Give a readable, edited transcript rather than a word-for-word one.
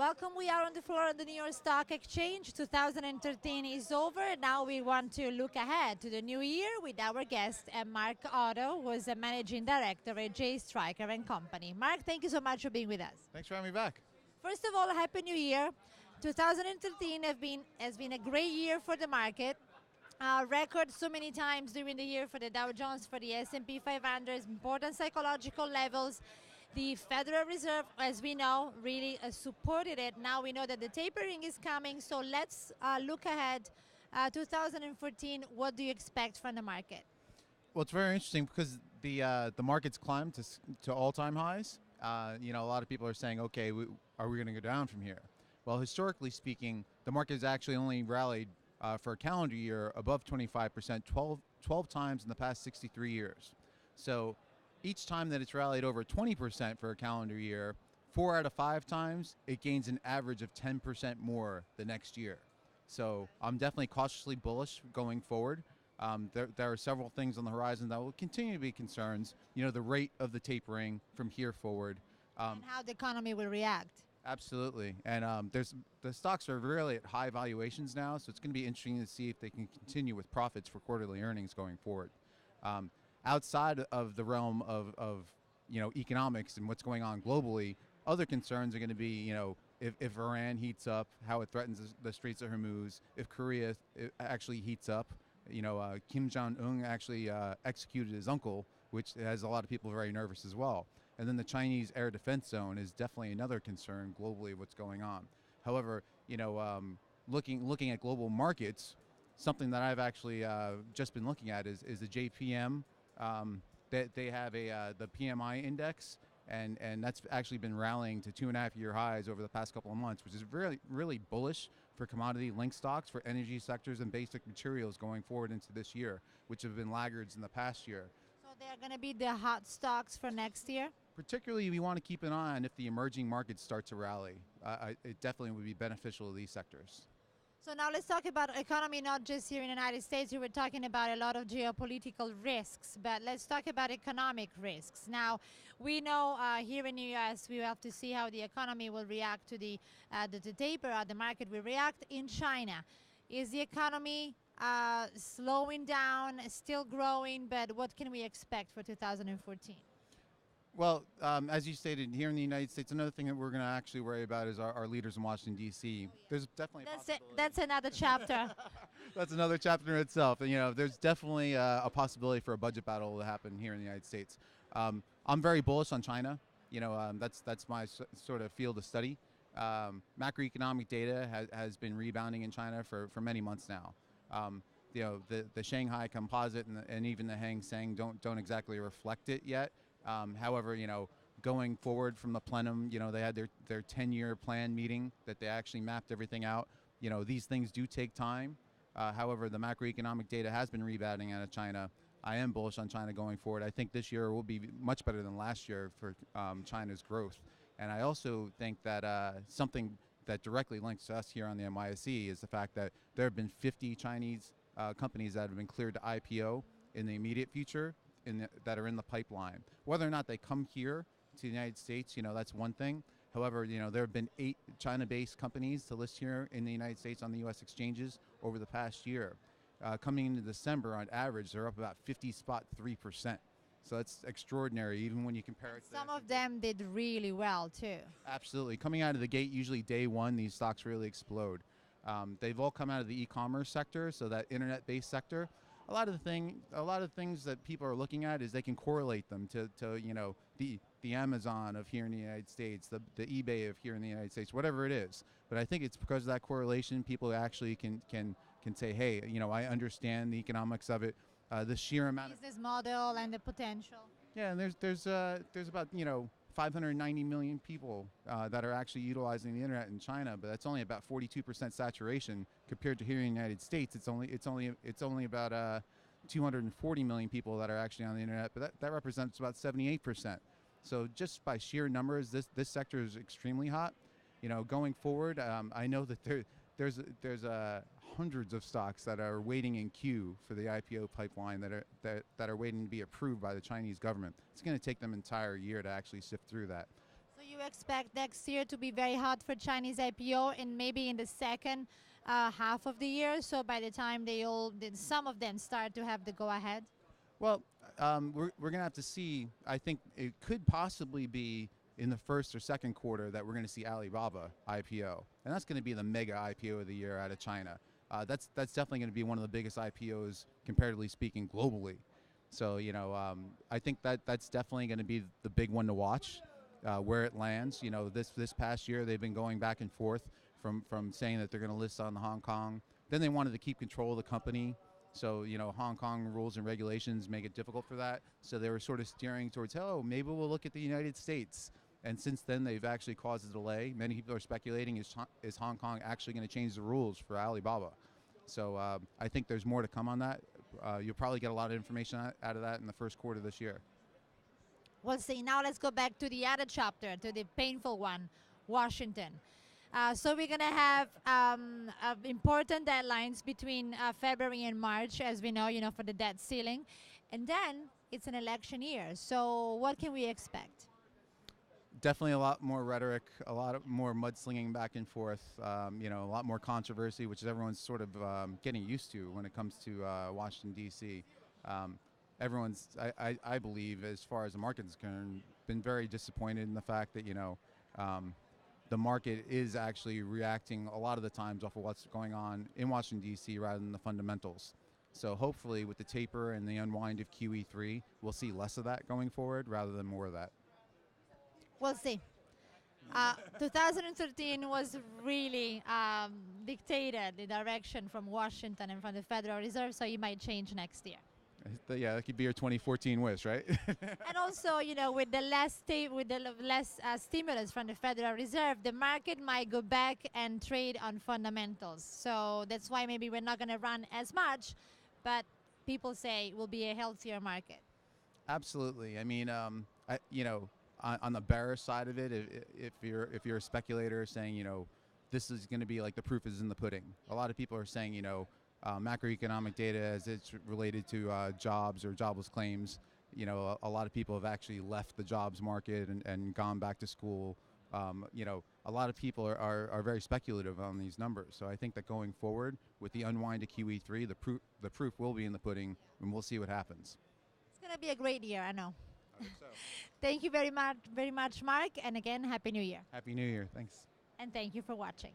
Welcome. We are on the floor of the New York Stock Exchange. 2013 is over. Now we want to look ahead to the new year with our guest, Mark Otto, who is the managing director at J. Striker and Company. Mark, thank you so much for being with us. Thanks for having me back. First of all, Happy New Year. 2013 has been a great year for the market. Record so many times during the year for the Dow Jones, for the S&P 500, important psychological levels. The Federal Reserve, as we know, really supported it. Now we know that the tapering is coming, so let's look ahead. 2014, what do you expect from the market? Well, it's very interesting because the market's climbed to all-time highs. A lot of people are saying, okay, are we going to go down from here? Well, historically speaking, the market has actually only rallied for a calendar year above 25%, 12 times in the past 63 years. So each time that it's rallied over 20% for a calendar year, 4 out of 5 times, it gains an average of 10% more the next year. So I'm definitely cautiously bullish going forward. There are several things on the horizon that will continue to be concerns. The rate of the tapering from here forward. And how the economy will react. Absolutely. And the stocks are really at high valuations now, so it's going to be interesting to see if they can continue with profits for quarterly earnings going forward. Outside of the realm of economics and what's going on globally, other concerns are going to be if Iran heats up, how it threatens the Straits of Hormuz. If Korea actually heats up, Kim Jong-un actually executed his uncle, which has a lot of people very nervous as well. And then the Chinese air defense zone is definitely another concern globally. What's going on? However, looking at global markets, something that I've actually just been looking at is the JPM. They have the PMI index, and that's actually been rallying to 2.5-year highs over the past couple of months, which is really bullish for commodity-linked stocks, for energy sectors and basic materials going forward into this year, which have been laggards in the past year. So they're going to be the hot stocks for next year? Particularly, we want to keep an eye on if the emerging markets start to rally. It definitely would be beneficial to these sectors. So now let's talk about economy, not just here in the United States. We were talking about a lot of geopolitical risks, but let's talk about economic risks. Now, we know here in the U.S. we have to see how the economy will react to the taper, how the market will react. In China, is the economy slowing down, still growing, but what can we expect for 2014? Well, as you stated, here in the United States, another thing that we're going to actually worry about is our leaders in Washington, D.C. There's definitely that's another chapter. That's another chapter in itself. And, there's definitely a possibility for a budget battle to happen here in the United States. I'm very bullish on China. That's my sort of field of study. Macroeconomic data has been rebounding in China for many months now. The Shanghai Composite and even the Hang Seng don't exactly reflect it yet. However, going forward from the plenum, they had their 10-year plan meeting that they actually mapped everything out. These things do take time. However, the macroeconomic data has been rebounding out of China. I am bullish on China going forward. I think this year will be much better than last year for China's growth. And I also think that something that directly links to us here on the MISE is the fact that there have been 50 Chinese companies that have been cleared to IPO in the immediate future. That are in the pipeline. Whether or not they come here to the United States, that's one thing. However, there have been 8 China-based companies to list here in the United States on the U.S. exchanges over the past year. Coming into December, on average, they're up about 50.3%. So that's extraordinary, even when you compare it to... Some of them did really well, too. Absolutely. Coming out of the gate, usually day one, these stocks really explode. They've all come out of the e-commerce sector, so that internet-based sector. A lot of things that people are looking at is they can correlate them to the Amazon of here in the United States, the eBay of here in the United States, whatever it is. But I think it's because of that correlation, people actually can say, hey, I understand the economics of it, the sheer amount of business model and the potential. Yeah, and there's about 590 million people that are actually utilizing the internet in China, but that's only about 42% saturation compared to here in the United States. It's only about 240 million people that are actually on the internet, but that represents about 78%. So just by sheer numbers, this sector is extremely hot. Going forward, I know that there's hundreds of stocks that are waiting in queue for the IPO pipeline that are waiting to be approved by the Chinese government. It's going to take them an entire year to actually sift through that. So you you expect next year to be very hot for Chinese IPO and maybe in the second half of the year? So by the time some of them start to have the go ahead? Well, we're going to have to see. I think it could possibly be in the first or second quarter that we're going to see Alibaba IPO, and that's going to be the mega IPO of the year out of China. That's definitely going to be one of the biggest IPOs, comparatively speaking, globally. So I think that's definitely going to be the big one to watch, where it lands. This past year they've been going back and forth from saying that they're going to list on Hong Kong. Then they wanted to keep control of the company. So, Hong Kong rules and regulations make it difficult for that. So they were sort of steering towards, oh, maybe we'll look at the United States. And since then, they've actually caused a delay. Many people are speculating, is Hong Kong actually going to change the rules for Alibaba? So I think there's more to come on that. You'll probably get a lot of information out of that in the first quarter this year. We'll see. Now let's go back to the other chapter, to the painful one, Washington. So we're going to have important deadlines between February and March, as we know, for the debt ceiling. And then it's an election year. So what can we expect? Definitely a lot more rhetoric, a lot more mudslinging back and forth, a lot more controversy, which everyone's sort of getting used to when it comes to Washington, D.C. Everyone's, I believe, as far as the market is concerned, been very disappointed in the fact that, the market is actually reacting a lot of the times off of what's going on in Washington, D.C. rather than the fundamentals. So hopefully with the taper and the unwind of QE3, we'll see less of that going forward rather than more of that. We'll see. 2013 was really dictated the direction from Washington and from the Federal Reserve, so it might change next year. Yeah, that could be your 2014 wish, right? And also, with the less stimulus from the Federal Reserve, the market might go back and trade on fundamentals. So that's why maybe we're not going to run as much, but people say it will be a healthier market. Absolutely. I mean, on the bearish side of it, if you're a speculator saying, this is going to be like the proof is in the pudding. A lot of people are saying, macroeconomic data as it's related to jobs or jobless claims. A lot of people have actually left the jobs market and gone back to school. A lot of people are very speculative on these numbers. So I think that going forward with the unwind of QE3, the proof will be in the pudding, and we'll see what happens. It's going to be a great year, I know. I hope so. Thank you very much, Mark. And again, Happy New Year. Happy New Year. Thanks. And thank you for watching.